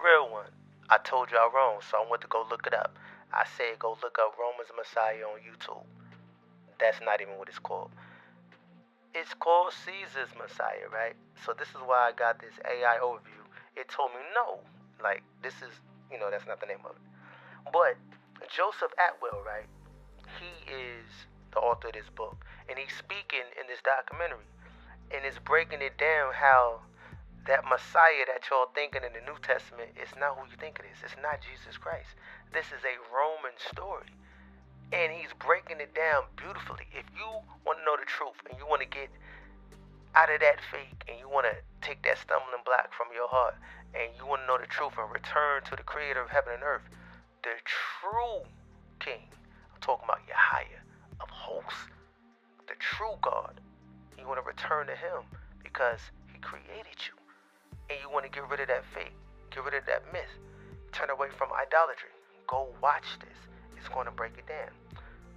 real one. I told y'all wrong, so I went to go look it up. I said go look up Roman's Messiah on YouTube. That's not even what it's called. It's called Caesar's Messiah, right? So this is why I got this AI overview. It told me no. Like, this is, that's not the name of it. But Joseph Atwell, right? He is the author of this book. And he's speaking in this documentary. And it's breaking it down how that Messiah that y'all thinking in the New Testament is not who you think it is. It's not Jesus Christ. This is a Roman story. And he's breaking it down beautifully. If you want to know the truth and you want to get out of that fake and you want to take that stumbling block from your heart and you want to know the truth and return to the creator of heaven and earth, the true king, I'm talking about Yahweh of hosts, the true God, you want to return to him because he created you. And you want to get rid of that fake, get rid of that myth, turn away from idolatry. Go watch this. It's going to break it down.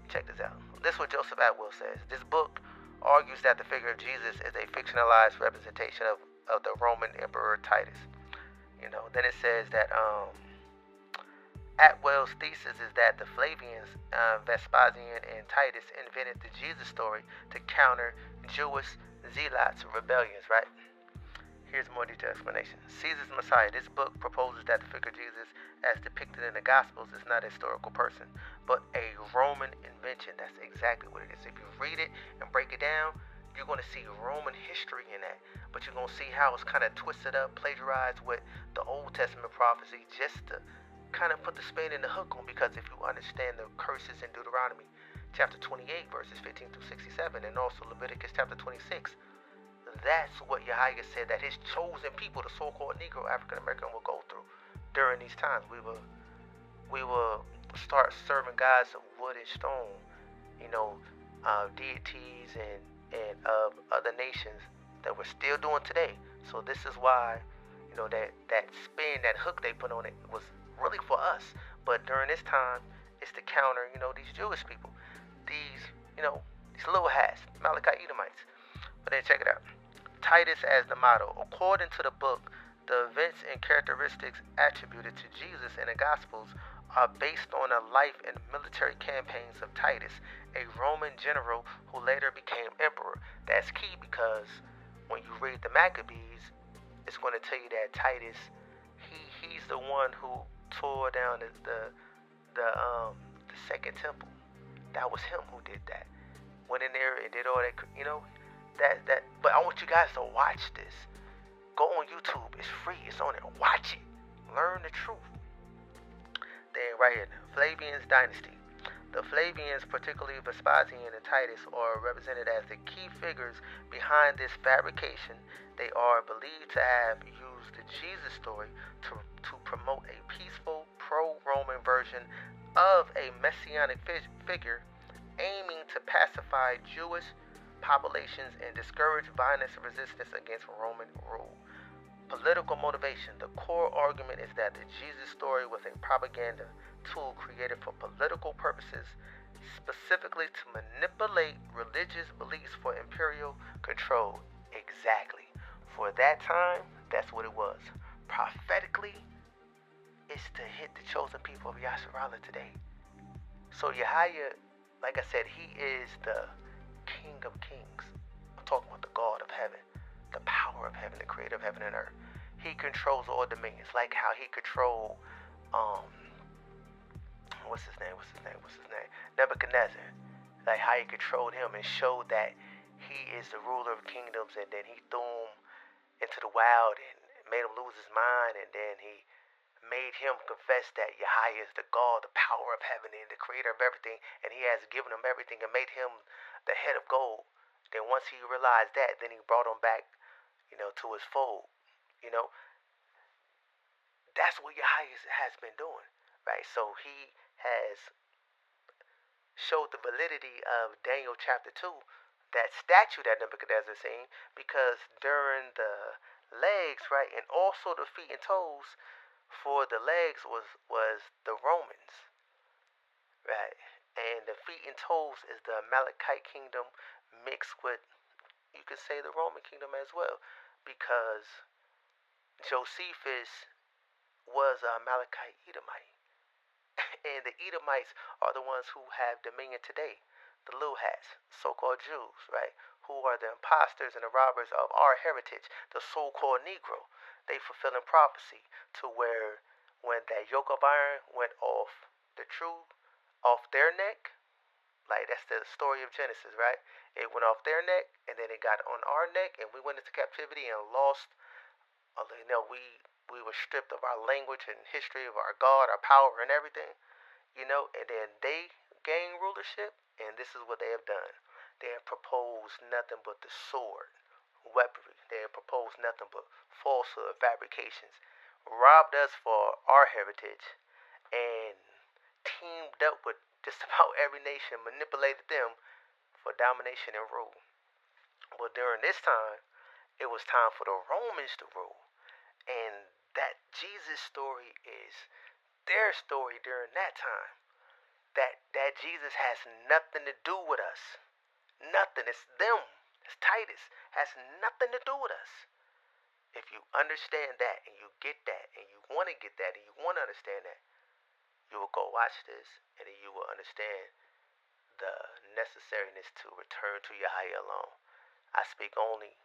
Check this out. This is what Joseph Atwell says. This book argues that the figure of Jesus is a fictionalized representation of the Roman Emperor Titus. Then it says that Atwell's thesis is that the Flavians, Vespasian, and Titus invented the Jesus story to counter Jewish zealots' rebellions, right? Here's more detailed explanation. Caesar's Messiah. This book proposes that the figure of Jesus, as depicted in the Gospels, is not a historical person, but a Roman invention. That's exactly what it is. If you read it and break it down, you're going to see Roman history in that. But you're going to see how it's kind of twisted up, plagiarized with the Old Testament prophecy just to kind of put the spin in the hook on. Because if you understand the curses in Deuteronomy chapter 28, verses 15 through 67, and also Leviticus chapter 26, that's what Yahweh said that his chosen people, the so-called Negro, African American, will go through during these times. We will start serving gods of wood and stone, deities and of other nations that we're still doing today. So this is why, that spin, that hook they put on it was really for us. But during this time, it's to counter, these Jewish people, these little hats, Malachi Edomites. But then check it out. Titus as the model. According to the book, the events and characteristics attributed to Jesus in the Gospels are based on the life and military campaigns of Titus, a Roman general who later became emperor. That's key because when you read the Maccabees, it's going to tell you that Titus, he's the one who tore down the second temple. That was him who did that. Went in there and did all that, but I want you guys to watch this. Go on YouTube. It's free. It's on there. Watch it. Learn the truth. Then right here, Flavian's dynasty. The Flavians, particularly Vespasian and Titus, are represented as the key figures behind this fabrication. They are believed to have used the Jesus story to promote a peaceful, pro-Roman version of a messianic figure aiming to pacify Jewish populations and discourage violence and resistance against Roman rule. Political motivation. The core argument is that the Jesus story was a propaganda tool created for political purposes, specifically to manipulate religious beliefs for imperial control. Exactly. For that time, that's what it was. Prophetically, it's to hit the chosen people of Yasharallah today. So Yahweh, like I said, he is the King of Kings. I'm talking about the God of heaven, the power of heaven, the creator of heaven and earth. He controls all dominions, like how he controlled, what's his name? Nebuchadnezzar. Like how he controlled him and showed that he is the ruler of kingdoms, and then he threw him into the wild and made him lose his mind, and then he made him confess that Yahweh is the God, the power of heaven, and the creator of everything, and he has given him everything and made him the head of gold. Then once he realized that, then he brought him back, to his fold. That's what Yahweh has been doing, right? So he has showed the validity of Daniel chapter 2, that statue that Nebuchadnezzar seen, because during the legs, right, and also the feet and toes, for the legs was the Romans, right? And the feet and toes is the Amalekite kingdom mixed with, you could say, the Roman kingdom as well, because Josephus was a Amalekite Edomite. And the Edomites are the ones who have dominion today. The little hats, so called Jews, right? Who are the imposters and the robbers of our heritage, the so called Negro. They fulfilling prophecy to where when that yoke of iron went off the true, off their neck, like that's the story of Genesis, right? It went off their neck and then it got on our neck and we went into captivity and lost, we were stripped of our language and history of our God, our power and everything, and then they gain rulership, and this is what they have done. They have proposed nothing but the sword, weaponry. They have proposed nothing but falsehood, fabrications, robbed us for our heritage, and teamed up with just about every nation, manipulated them for domination and rule. Well, during this time, it was time for the Romans to rule, and that Jesus story is their story during that time. That Jesus has nothing to do with us. Nothing. It's them. It's Titus. Has nothing to do with us. If you understand that and you get that and you want to get that and you want to understand that, you will go watch this and then you will understand the necessariness to return to Yahweh alone. I speak only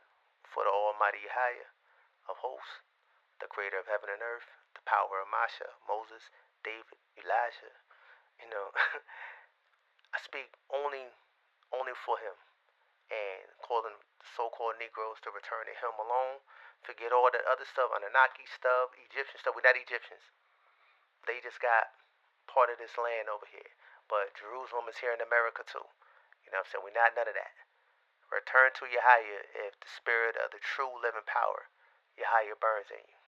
for the Almighty Yahweh of hosts, the creator of heaven and earth, the power of Masha, Moses, David, Elijah. You know, I speak only for him and calling so-called Negroes to return to him alone. Forget all that other stuff, Anunnaki stuff, Egyptian stuff. We're not Egyptians. They just got part of this land over here. But Jerusalem is here in America too. You know what I'm saying? We're not none of that. Return to Yahweh if the spirit of the true living power, Yahweh, burns in you.